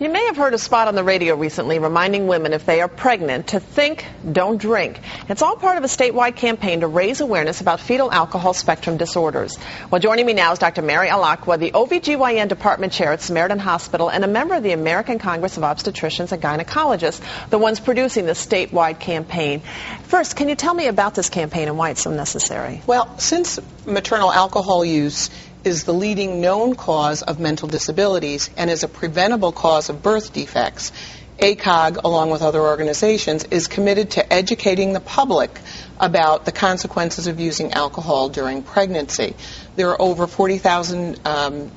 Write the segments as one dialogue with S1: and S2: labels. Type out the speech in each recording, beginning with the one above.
S1: You may have heard a spot on the radio recently reminding women if they are pregnant to think, don't drink. It's all part of a statewide campaign to raise awareness about fetal alcohol spectrum disorders. Well, joining me now is Dr. Mary Alakwa, the Ob-Gyn department chair at Samaritan Hospital and a member of the American Congress of Obstetricians and Gynecologists, the ones producing the statewide campaign. First, can you tell me about this campaign and why it's so necessary?
S2: Well, since maternal alcohol use is the leading known cause of mental disabilities and is a preventable cause of birth defects, ACOG, along with other organizations, is committed to educating the public about the consequences of using alcohol during pregnancy. There are over 40,000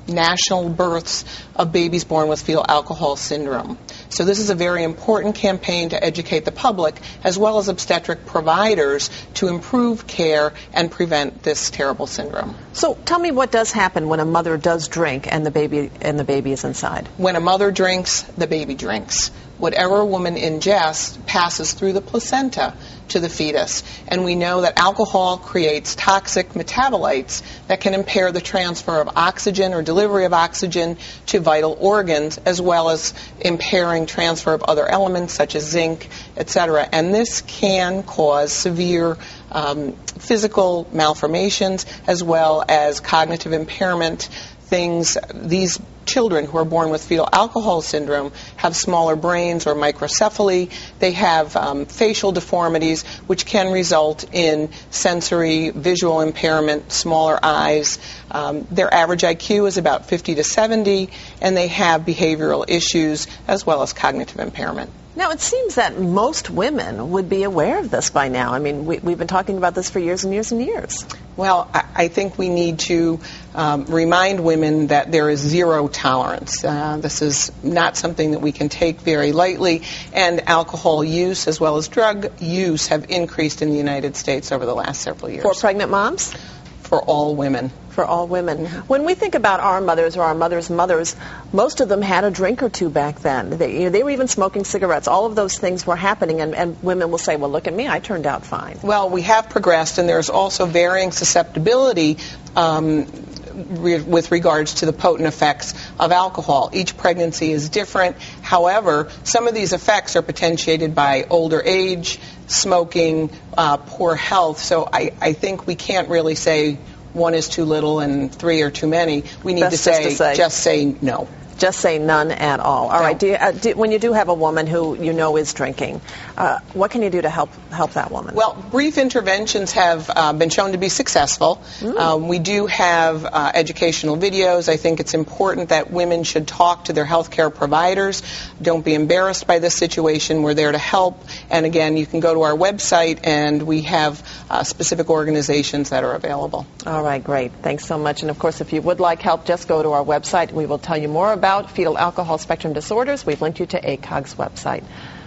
S2: national births of babies born with fetal alcohol syndrome. So this is a very important campaign to educate the public as well as obstetric providers to improve care and prevent this terrible syndrome.
S1: So tell me what does happen when a mother does drink and the baby is inside.
S2: When a mother drinks, the baby drinks. Whatever a woman ingests passes through the placenta to the fetus. And we know that alcohol creates toxic metabolites that can impair the transfer of oxygen or delivery of oxygen to vital organs, as well as impairing transfer of other elements such as zinc, etc. And this can cause severe physical malformations as well as cognitive impairment. These children who are born with fetal alcohol syndrome have smaller brains or microcephaly. They have facial deformities, which can result in sensory, visual impairment, smaller eyes. Their average IQ is about 50 to 70, and they have behavioral issues as well as cognitive impairment.
S1: Now, it seems that most women would be aware of this by now. I mean, we've been talking about this for years and years and years.
S2: Well, I think we need to remind women that there is zero tolerance. This is not something that we can take very lightly, and alcohol use as well as drug use have increased in the United States over the last several years.
S1: For pregnant moms?
S2: For all women.
S1: For all women. When we think about our mothers or our mothers' mothers, most of them had a drink or two back then. They were even smoking cigarettes. All of those things were happening, and women will say, well, look at me, I turned out fine.
S2: Well, we have progressed, and there's also varying susceptibility with regards to the potent effects of alcohol. Each pregnancy is different. However, some of these effects are potentiated by older age, smoking, poor health. So I think we can't really say one is too little and three are too many. We need to say just say no.
S1: Just say none at all. All right. When you do have a woman who you know is drinking, what can you do to help that woman?
S2: Well, brief interventions have been shown to be successful. We do have educational videos. I think it's important that women should talk to their health care providers. Don't be embarrassed by this situation. We're there to help. And again, you can go to our website, and we have specific organizations that are available.
S1: All right, great. Thanks so much. And of course, if you would like help, just go to our website. We will tell you more about fetal alcohol spectrum disorders. We've linked you to ACOG's website.